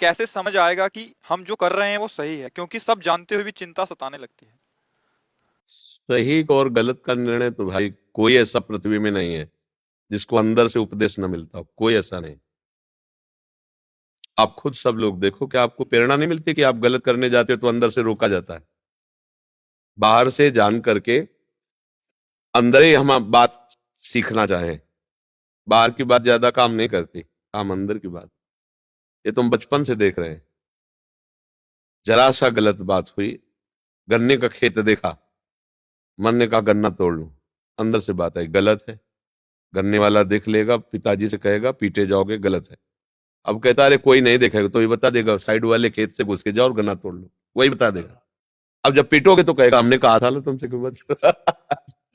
कैसे समझ आएगा कि हम जो कर रहे हैं वो सही है, क्योंकि सब जानते हुए भी चिंता सताने लगती है। सही और गलत का निर्णय तो भाई कोई ऐसा पृथ्वी में नहीं है जिसको अंदर से उपदेश न मिलता हो, कोई ऐसा नहीं। आप खुद सब लोग देखो कि आपको प्रेरणा नहीं मिलती कि आप गलत करने जाते हो तो अंदर से रोका जाता है। बाहर से जान करके अंदर ही हम बात सीखना चाहें। बाहर की बात ज्यादा काम नहीं करती, काम अंदर की बात। ये तुम बचपन से देख रहे हैं। जरा सा गलत बात हुई, गन्ने का खेत देखा, मन ने कहा गन्ना तोड़ लूं, अंदर से बात आई गलत है। गन्ने वाला देख लेगा, पिताजी से कहेगा पीटे जाओगे, गलत है। अब कहता अरे कोई नहीं देखेगा, तो ये बता देगा साइड वाले खेत से घुस के जाओ और गन्ना तोड़ लो, वही बता देगा। अब जब पीटोगे तो कहेगा हमने कहा था ना तुमसे कि मत।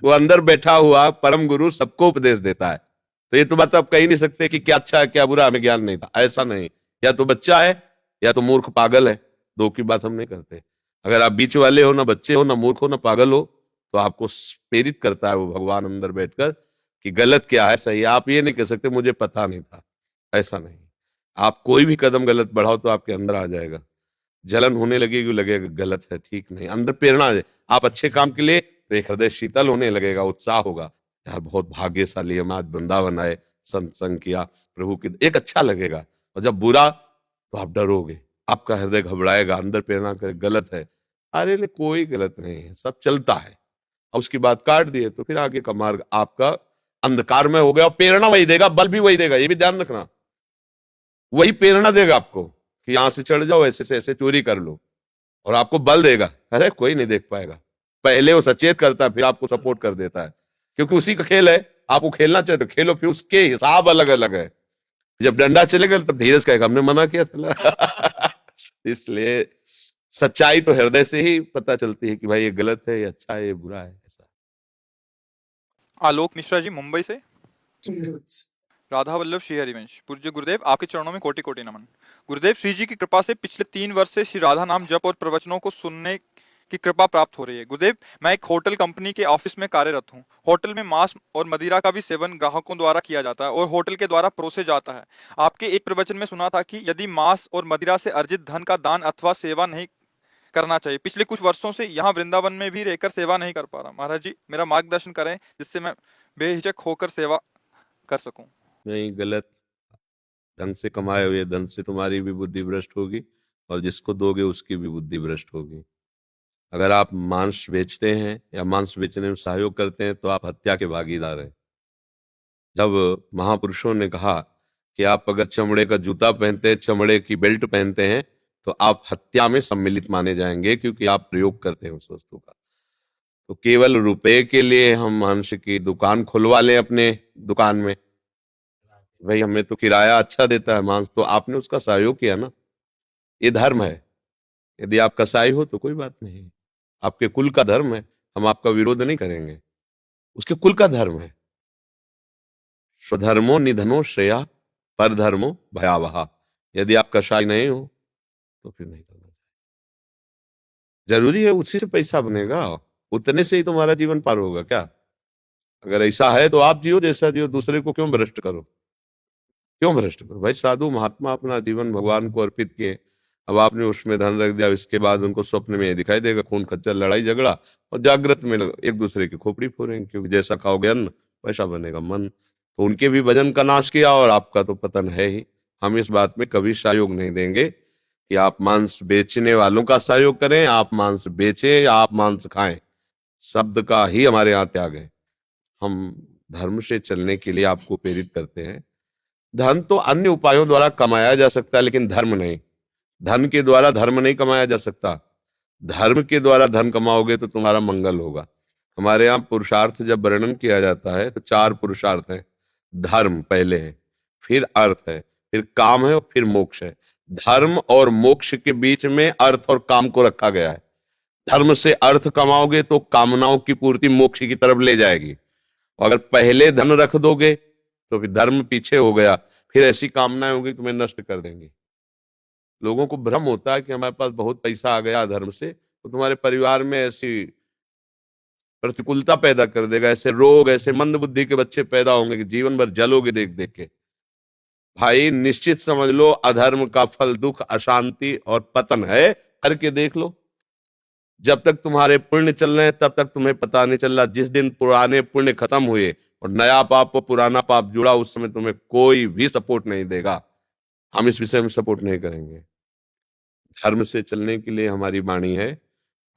वो अंदर बैठा हुआ परम गुरु सबको उपदेश देता है। तो ये तो बात आप कह ही नहीं सकते कि क्या अच्छा है क्या बुरा, हमें ज्ञान नहीं था, ऐसा नहीं। या तो बच्चा है या तो मूर्ख पागल है, दो की बात हम नहीं करते। अगर आप बीच वाले हो, ना बच्चे हो, ना मूर्ख हो, ना पागल हो, तो आपको प्रेरित करता है वो भगवान अंदर बैठकर कि गलत क्या है सही है। आप ये नहीं कह सकते मुझे पता नहीं था, ऐसा नहीं। आप कोई भी कदम गलत बढ़ाओ तो आपके अंदर आ जाएगा। जलन होने लगेगी, लगेगा गलत है, ठीक नहीं, अंदर प्रेरणा है आप अच्छे काम के लिए, तो एक हृदय शीतल होने लगेगा, उत्साह होगा। यार बहुत भाग्यशाली हम आज वृंदावन आए, सत्संग किया, प्रभु की एक अच्छा लगेगा। और जब बुरा तो आप डरोगे, आपका हृदय घबराएगा, अंदर प्रेरणा करे गलत है। अरे नहीं, कोई गलत नहीं है, सब चलता है। और उसकी बात काट दिए तो फिर आगे का मार्ग आपका अंधकार में हो गया, और प्रेरणा वही देगा, बल भी वही देगा, ये भी ध्यान रखना। वही प्रेरणा देगा आपको कि यहां से चढ़ जाओ, ऐसे से ऐसे चोरी कर लो, और आपको बल देगा। अरे कोई नहीं देख पाएगा, पहले वो सचेत करता है फिर आपको सपोर्ट कर देता है, क्योंकि उसी का खेल है। आपको खेलना चाहे तो खेलो, फिर उसके हिसाब अलग अलग है। जब डंडा चलेगा तब धीरज कहेगा हमने मना किया था। इसलिए सच्चाई तो हृदय से ही पता चलती है कि भाई ये गलत है, ये अच्छा है, ये बुरा है, ऐसा। आलोक मिश्रा जी, मुंबई से। राधा वल्लभ श्री हरिवंश, पूज्य गुरुदेव, आपके चरणों में कोटि कोटि नमन। गुरुदेव, श्री जी की कृपा से पिछले 3 वर्ष से श्री राधा नाम जप और प्रवचनों को सुनने की कृपा प्राप्त हो रही है। गुरुदेव, मैं एक होटल कंपनी के ऑफिस में कार्यरत हूँ। होटल में मांस और मदिरा का भी सेवन ग्राहकों द्वारा किया जाता है और होटल के द्वारा परोसे जाता है। आपके एक प्रवचन में सुना था कि यदि मांस और मदिरा से अर्जित धन का दान अथवा सेवा नहीं करना चाहिए। पिछले कुछ वर्षों से यहाँ वृंदावन में भी रहकर सेवा नहीं कर पा रहा। महाराज जी, मेरा मार्गदर्शन करें जिससे मैं बेहिचक होकर सेवा कर सकूं। नहीं, गलत। ढंग से कमाए हुए धन से तुम्हारी भी बुद्धि भ्रष्ट होगी, और जिसको दोगे उसकी भी बुद्धि भ्रष्ट होगी। अगर आप मांस बेचते हैं या मांस बेचने में सहयोग करते हैं तो आप हत्या के भागीदार हैं। जब महापुरुषों ने कहा कि आप अगर चमड़े का जूता पहनते हैं, चमड़े की बेल्ट पहनते हैं, तो आप हत्या में सम्मिलित माने जाएंगे, क्योंकि आप प्रयोग करते हैं उस वस्तु का। तो केवल रुपए के लिए हम मांस की दुकान खुलवा लें अपने दुकान में, भाई हमें तो किराया अच्छा देता है मांस, तो आपने उसका सहयोग किया ना, ये धर्म है। यदि आप कसाई हो तो कोई बात नहीं, आपके कुल का धर्म है, हम आपका विरोध नहीं करेंगे, उसके कुल का धर्म है। स्वधर्मो निधनो श्रेया, पर धर्मो भयावहा। यदि आप कसाई नहीं हो तो फिर नहीं करना। जरूरी है उसी से पैसा बनेगा, उतने से ही तुम्हारा जीवन पार होगा क्या? अगर ऐसा है तो आप जियो जैसा जियो, दूसरे को क्यों भ्रष्ट करो? क्यों भ्रष्ट करो भाई? साधु महात्मा अपना जीवन भगवान को अर्पित किए, अब आपने उसमें धन रख दिया, इसके बाद उनको स्वप्न में ये दिखाई देगा खून खच्चर लड़ाई झगड़ा, और जागृत में एक दूसरे की खोपड़ी फोड़ेंगे, क्योंकि जैसा खाओगे अन्न वैसा बनेगा मन। तो उनके भी वजन का नाश किया और आपका तो पतन है ही। हम इस बात में कभी सहयोग नहीं देंगे कि आप मांस बेचने वालों का सहयोग करें, आप मांस बेचें या आप मांस खाएं, शब्द का ही हमारे यहाँ त्याग है। हम धर्म से चलने के लिए आपको प्रेरित करते हैं। धन तो अन्य उपायों द्वारा कमाया जा सकता है, लेकिन धर्म नहीं। धन के द्वारा धर्म नहीं कमाया जा सकता। धर्म के द्वारा धन कमाओगे तो तुम्हारा मंगल होगा। हमारे यहाँ पुरुषार्थ जब वर्णन किया जाता है तो 4 पुरुषार्थ हैं। धर्म पहले है, फिर अर्थ है, फिर काम है और फिर मोक्ष है। धर्म और मोक्ष के बीच में अर्थ और काम को रखा गया है। धर्म से अर्थ कमाओगे तो कामनाओं की पूर्ति मोक्ष की तरफ ले जाएगी, और अगर पहले धन रख दोगे तो फिर धर्म पीछे हो गया, फिर ऐसी कामनाएं होगी तुम्हें नष्ट कर देंगी। लोगों को भ्रम होता है कि हमारे पास बहुत पैसा आ गया धर्म से तो तुम्हारे परिवार में ऐसी प्रतिकूलता पैदा कर देगा, ऐसे रोग, ऐसे मंद बुद्धि के बच्चे पैदा होंगे कि जीवन भर जलोगे देख देख के। भाई निश्चित समझ लो, अधर्म का फल दुख, अशांति और पतन है। करके देख लो। जब तक तुम्हारे पुण्य चल रहे हैं तब तक तुम्हें पता नहीं चल रहा। जिस दिन पुराने पुण्य खत्म हुए और नया पाप और पुराना पाप जुड़ा, उस समय तुम्हें कोई भी सपोर्ट नहीं देगा। हम इस विषय में सपोर्ट नहीं करेंगे। धर्म से चलने के लिए हमारी वाणी है,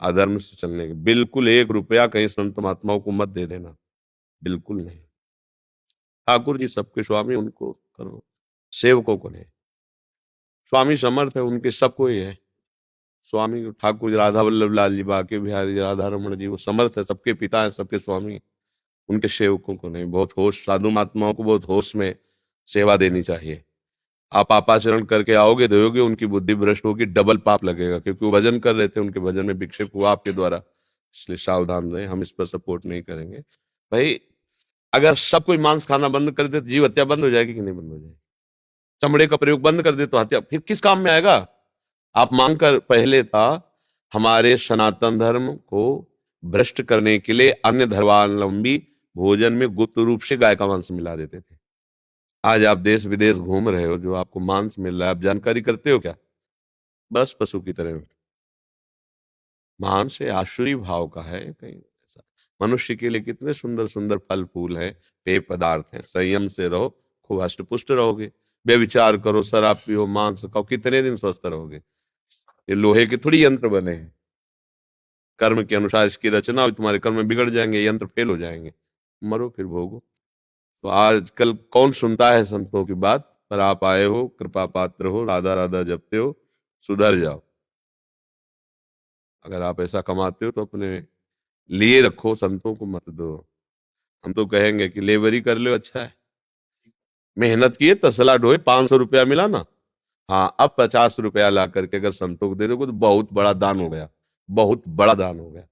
अधर्म से चलने की बिल्कुल 1 रुपया कहीं संत महात्माओं को मत दे देना, बिल्कुल नहीं। ठाकुर जी सबके स्वामी, उनको करो, सेवकों को नहीं। स्वामी समर्थ है, उनके सबको ही है स्वामी। ठाकुर जी, राधा वल्लभ लाल जी, बाके बिहारी जी, राधा रमन जी, वो समर्थ है, सबके पिता है, सबके स्वामी। उनके सेवकों को नहीं। बहुत होश, साधु महात्माओं को बहुत होश में सेवा देनी चाहिए। आप पापाचरण करके आओगे, दोगे, उनकी बुद्धि भ्रष्ट होगी, डबल पाप लगेगा, क्योंकि वो भजन कर रहे थे, उनके भजन में विक्षेप हुआ आपके द्वारा। इसलिए सावधान रहे, हम इस पर सपोर्ट नहीं करेंगे। भाई अगर सब कोई मांस खाना बंद कर दे तो जीव हत्या बंद हो जाएगी कि नहीं बंद हो जाएगी? चमड़े का प्रयोग बंद कर दे तो हत्या फिर किस काम में आएगा? आप मांग कर, पहले था हमारे सनातन धर्म को भ्रष्ट करने के लिए अन्य धर्मावलंबी भोजन में गुप्त रूप से गाय का मांस मिला देते थे। आज आप देश विदेश घूम रहे हो, जो आपको मांस मिल रहा है, आप जानकारी करते हो क्या? बस पशु की तरह। मांस से आसुरी भाव का है कहीं ऐसा। मनुष्य के लिए कितने सुंदर सुंदर फल फूल हैं, पेय पदार्थ हैं। संयम से रहो, खूब हष्ट पुष्ट रहोगे। व्यभिचार करो, शराब पियो, मांस खाओ, कितने दिन स्वस्थ रहोगे? ये लोहे के थोड़ी यंत्र बने हैं। कर्म के अनुसार इसकी रचना हुई, तुम्हारे कर्म बिगड़ जाएंगे, यंत्र फेल हो जाएंगे, मरो फिर भोगो। तो आजकल कौन सुनता है संतों की बात? पर आप आए हो, कृपा पात्र हो, राधा राधा जपते हो, सुधर जाओ। अगर आप ऐसा कमाते हो तो अपने लिए रखो, संतों को मत दो। हम तो कहेंगे कि लेबरी कर लो, अच्छा है, मेहनत किए, तसला ढोए, 500 रुपया मिला ना, हाँ, अब 50 रुपया ला करके अगर संतों को दे दोगे तो बहुत बड़ा दान हो गया, बहुत बड़ा दान हो गया।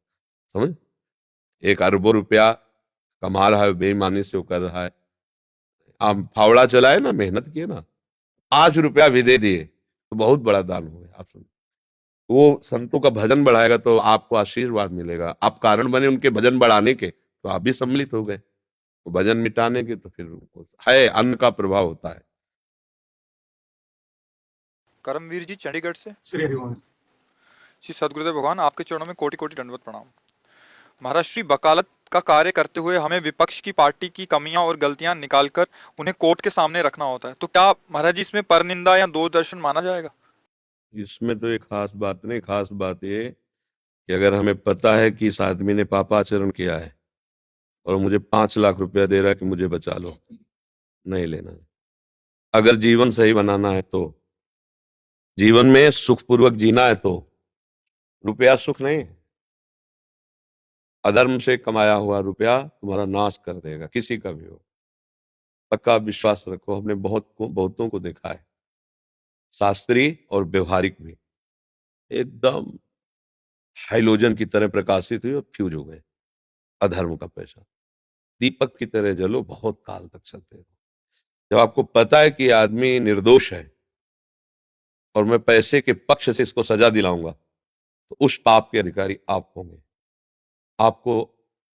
समझ? 1 अरबों रुपया कमा रहा है, बेईमानी से वो कर रहा है। आप फावड़ा चलाए ना, मेहनत किए ना, 5 रुपया भी दे दिए तो बहुत बड़ा दान हो गया। आप सुन, वो संतों का भजन बढ़ाएगा तो आपको आशीर्वाद मिलेगा। आप कारण बने उनके भजन बढ़ाने के, तो आप भी सम्मिलित हो गए। तो भजन मिटाने के तो फिर है, अन्न का प्रभाव होता है। करमवीर जी चंडीगढ़ से। श्री हरिओम। श्री सदगुरुदेव भगवान, आपके चरणों में कोटि कोटि दंडवत प्रणाम। महाराज, श्री वकालत का कार्य करते हुए हमें विपक्ष की पार्टी की कमियां और गलतियां निकालकर उन्हें कोर्ट के सामने रखना होता है, तो क्या महाराज जी इसमें परनिंदा या दूरदर्शन माना जाएगा? इसमें तो एक खास बात नहीं, खास बात ये कि अगर हमें पता है कि इस आदमी ने पापाचरण किया है और मुझे 5 लाख रुपया दे रहा है कि मुझे बचा लो, नहीं लेना है। अगर जीवन सही बनाना है तो, जीवन में सुखपूर्वक जीना है तो, रुपया सुख नहीं है। अधर्म से कमाया हुआ रुपया तुम्हारा नाश कर देगा, किसी का भी हो। पक्का विश्वास रखो, हमने बहुतों को देखा है, शास्त्रीय और व्यवहारिक भी, एकदम हाइलोजन की तरह प्रकाशित हुए और फ्यूज हो गए। अधर्म का पैसा दीपक की तरह जलो, बहुत काल तक चलते हो। जब आपको पता है कि आदमी निर्दोष है और मैं पैसे के पक्ष से इसको सजा दिलाऊंगा, तो उस पाप के अधिकारी आप होंगे। आपको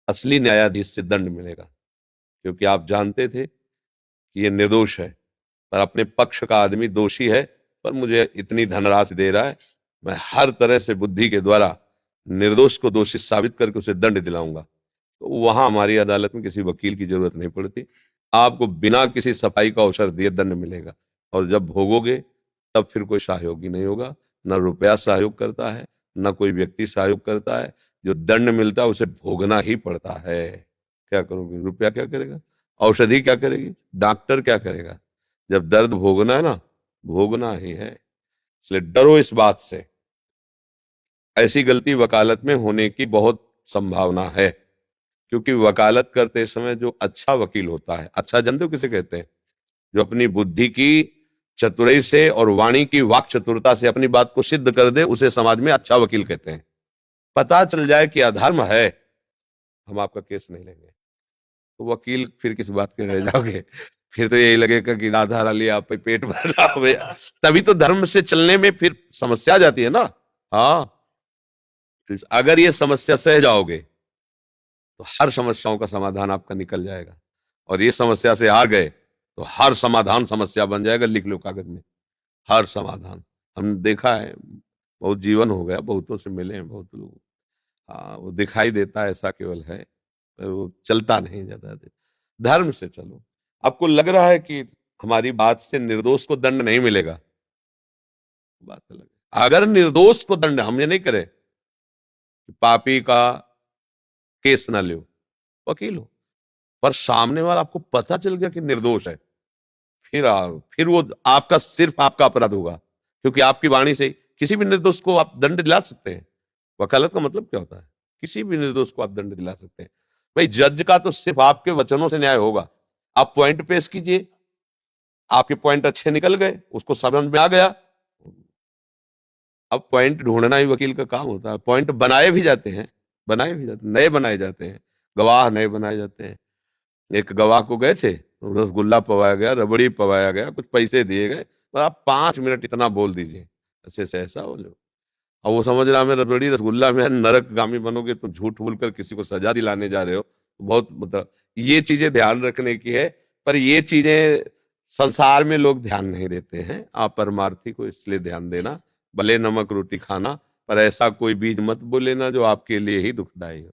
असली न्यायाधीश से दंड मिलेगा, क्योंकि आप जानते थे कि ये निर्दोष है, पर अपने पक्ष का आदमी दोषी है, पर मुझे इतनी धनराशि दे रहा है, मैं हर तरह से बुद्धि के द्वारा निर्दोष को दोषी साबित करके उसे दंड दिलाऊंगा। तो वहां हमारी अदालत में किसी वकील की जरूरत नहीं पड़ती। आपको बिना किसी सफाई का अवसर दिए दंड मिलेगा, और जब भोगोगे तब फिर कोई सहयोगी नहीं होगा। न रुपया सहयोग करता है, न कोई व्यक्ति सहयोग करता है। जो दंड मिलता है उसे भोगना ही पड़ता है। क्या करोगे? रुपया क्या करेगा? औषधि क्या करेगी? डॉक्टर क्या करेगा? जब दर्द भोगना है ना, भोगना ही है। इसलिए डरो इस बात से। ऐसी गलती वकालत में होने की बहुत संभावना है, क्योंकि वकालत करते समय जो अच्छा वकील होता है, अच्छा जानते हो किसे कहते हैं? जो अपनी बुद्धि की चतुराई से और वाणी की वाक चतुरता से अपनी बात को सिद्ध कर दे, उसे समाज में अच्छा वकील कहते हैं। पता चल जाए कि अधर्म है, हम आपका केस नहीं लेंगे, तो वकील फिर किस बात के रह जाओगे? फिर तो यही लगेगा कि आधार लिया, आप पे पेट भरा हो गया। तभी तो धर्म से चलने में फिर समस्या आ जाती है ना। हाँ, तो अगर ये समस्या सह जाओगे तो हर समस्याओं का समाधान आपका निकल जाएगा। और ये समस्या से हार गए तो हर समाधान समस्या बन जाएगा, लिख लो कागज में, हर समाधान। हम देखा है, बहुत जीवन हो गया, बहुतों से मिले हैं, बहुत लोग, हाँ, वो दिखाई देता है ऐसा केवल है, पर वो चलता नहीं ज्यादा देर। धर्म से चलो। आपको लग रहा है कि हमारी बात से निर्दोष को दंड नहीं मिलेगा, बात अलग है। अगर निर्दोष को दंड, हम ये नहीं करें कि पापी का केस ना लो, वकील हो, पर सामने वाला आपको पता चल गया कि निर्दोष है, फिर वो आपका, सिर्फ आपका अपराध होगा, क्योंकि आपकी वाणी से किसी भी निर्दोष को आप दंड दिला सकते हैं। वकालत का मतलब क्या होता है? किसी भी निर्दोष को आप दंड दिला सकते हैं। भाई जज का तो सिर्फ आपके वचनों से न्याय होगा। आप पॉइंट पेश कीजिए, आपके पॉइंट अच्छे निकल गए, उसको समझ में आ गया, अब पॉइंट ढूंढना ही वकील का काम होता है। पॉइंट बनाए भी जाते हैं, नए बनाए जाते हैं, गवाह नए बनाए जाते हैं। एक गवाह को गए थे, रसगुल्ला पवाया गया, रबड़ी पवाया गया, कुछ पैसे दिए गए, तो आप 5 मिनट इतना बोल दीजिए, ऐसे से ऐसा बोलो। और वो समझ रहा मैं रबड़ी रसगुल्ला में नरकगामी बनोगे, तो झूठ बोलकर किसी को सजा दिलाने जा रहे हो, तो बहुत मतलब ये चीजें ध्यान रखने की है। पर ये चीजें संसार में लोग ध्यान नहीं देते हैं। आप परमार्थी को इसलिए ध्यान देना, भले नमक रोटी खाना, पर ऐसा कोई बीज मत बोले ना जो आपके लिए ही दुखदायी हो।